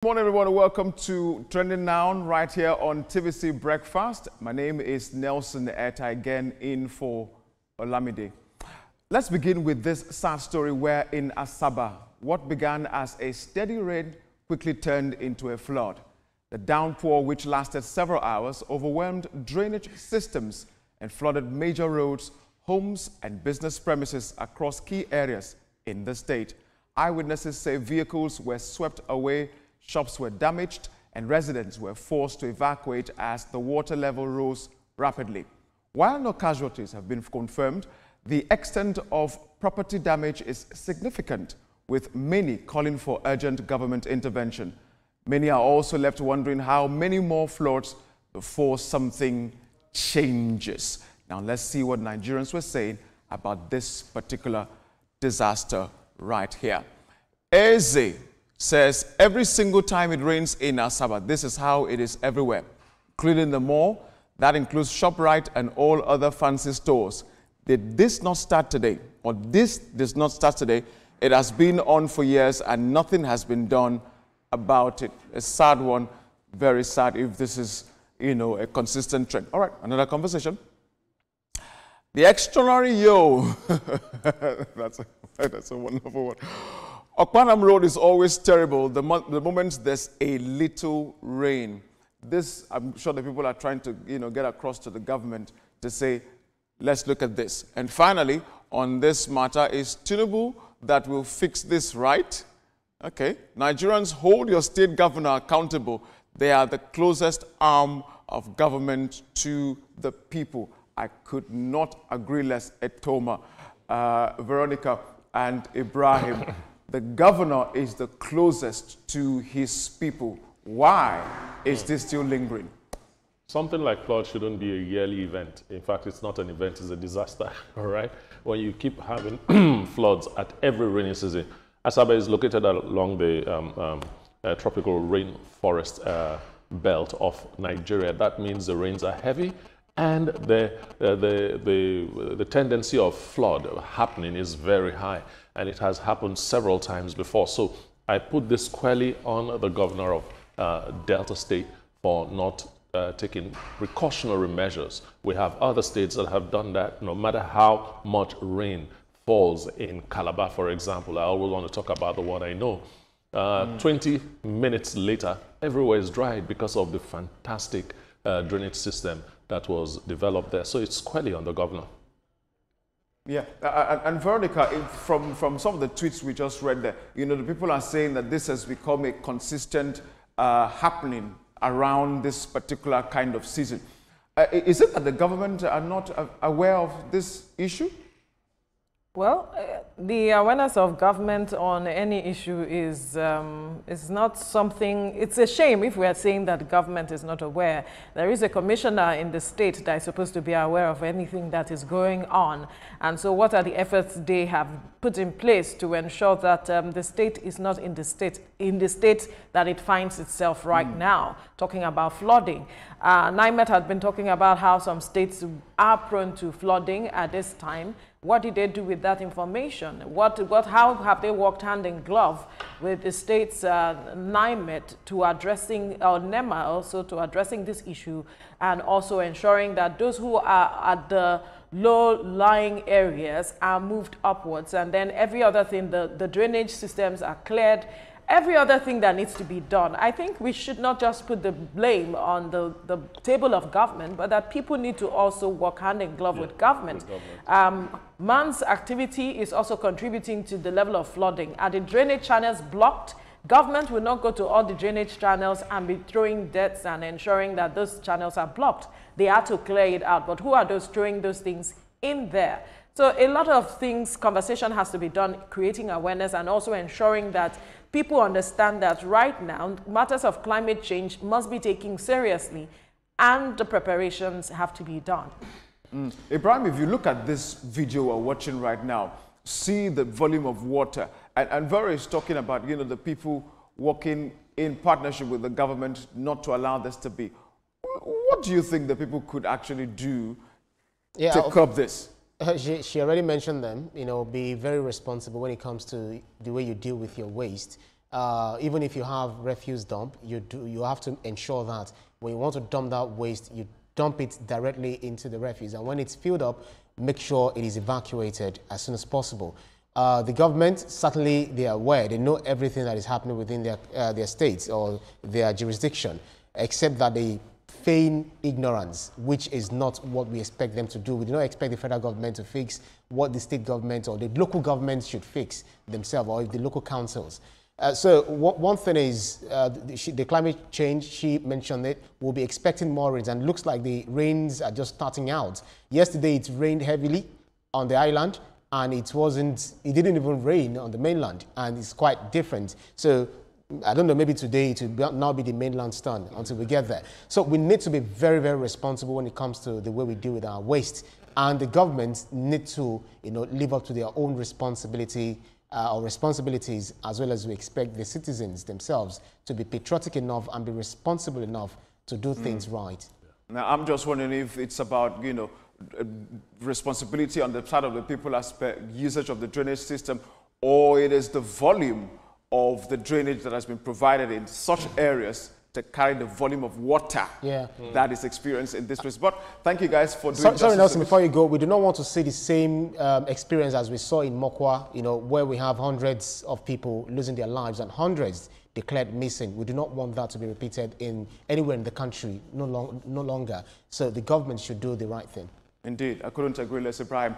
Good morning, everyone. Welcome to Trending Now right here on TVC Breakfast. My name is Nelson Eta, again in for Olamide. Let's begin with this sad story where in Asaba, what began as a steady rain quickly turned into a flood. The downpour, which lasted several hours, overwhelmed drainage systems and flooded major roads, homes and business premises across key areas in the state. Eyewitnesses say vehicles were swept away, shops were damaged, and residents were forced to evacuate as the water level rose rapidly. While no casualties have been confirmed, the extent of property damage is significant, with many calling for urgent government intervention. Many are also left wondering how many more floods before something changes. Now let's see what Nigerians were saying about this particular disaster right here. Eze says every single time it rains in Asaba, this is how it is everywhere, including the mall. That includes ShopRite and all other fancy stores. Did this not start today? Or this does not start today. It has been on for years and nothing has been done about it. A sad one, very sad if this is, a consistent trend. All right, another conversation. The extraordinary yo. That's a wonderful one. Okpanam Road is always terrible the moment there's a little rain. This, I'm sure the people are trying to, get across to the government to say, let's look at this. And finally, on this matter, is Tinubu that will fix this, right? Okay. Nigerians, hold your state governor accountable. They are the closest arm of government to the people. I could not agree less, Etoma, Veronica, and Ibrahim. The governor is the closest to his people. Why is this still lingering? Something like flood shouldn't be a yearly event. In fact, it's not an event, it's a disaster, all right? When you keep having floods at every rainy season. Asaba is located along the tropical rainforest belt of Nigeria. That means the rains are heavy and the tendency of flood happening is very high. And it has happened several times before. So I put this squarely on the governor of Delta State for not taking precautionary measures. We have other states that have done that no matter how much rain falls in Calabar, for example. I always want to talk about the one I know. 20 minutes later, everywhere is dry because of the fantastic drainage system that was developed there. So it's squarely on the governor. Yeah, and Veronica, from some of the tweets we just read there, the people are saying that this has become a consistent happening around this particular kind of season. Is it that the government are not aware of this issue? Well, the awareness of government on any issue is not something. It's a shame if we are saying that the government is not aware. There is a commissioner in the state that is supposed to be aware of anything that is going on. And so what are the efforts they have put in place to ensure that the state is not in the state that it finds itself right now, talking about flooding. NIMET had been talking about how some states are prone to flooding at this time. What did they do with that information? How have they worked hand in glove with the state's NIMET to addressing, or NEMA also to addressing this issue, and also ensuring that those who are at the low-lying areas are moved upwards, and then every other thing, the drainage systems are cleared, every other thing that needs to be done. I think we should not just put the blame on the table of government, but that people need to also work hand in glove with government. Man's activity is also contributing to the level of flooding. Are the drainage channels blocked? Government will not go to all the drainage channels and be throwing debts and ensuring that those channels are blocked. They have to clear it out. But who are those throwing those things in there? So a lot of things, conversation has to be done, creating awareness and also ensuring that people understand that right now, matters of climate change must be taken seriously and the preparations have to be done. Ibrahim, if you look at this video we're watching right now, see the volume of water. And Vera is talking about, the people working in partnership with the government not to allow this to be. What do you think the people could actually do to curb this? She already mentioned them, be very responsible when it comes to the way you deal with your waste. even if you have refuse dump, you have to ensure that when you want to dump that waste, you dump it directly into the refuse. And when it's filled up, make sure it is evacuated as soon as possible. The government, certainly they are aware, they know everything that is happening within their states or their jurisdiction, except that they feign ignorance, which is not what we expect them to do. We do not expect the federal government to fix what the state government or the local governments should fix themselves, or the local councils. So one thing is the climate change, she mentioned it, we'll be expecting more rains, and looks like the rains are just starting out. Yesterday it rained heavily on the island, and it didn't even rain on the mainland, and it's quite different. So I don't know, maybe today it will now be the mainland's turn until we get there. So we need to be very, very responsible when it comes to the way we deal with our waste. And the governments need to, live up to their own responsibility or responsibilities, as well as we expect the citizens themselves to be patriotic enough and be responsible enough to do things right. Now, I'm just wondering if it's about, responsibility on the side of the people as per usage of the drainage system, or it is the volume of the drainage that has been provided in such areas to carry the volume of water that is experienced in this place. But thank you guys for doing Sorry, Nelson, before you go, we do not want to see the same experience as we saw in Mokwa, where we have hundreds of people losing their lives and hundreds declared missing. We do not want that to be repeated anywhere in the country, no longer. So the government should do the right thing. Indeed, I couldn't agree less, Ibrahim.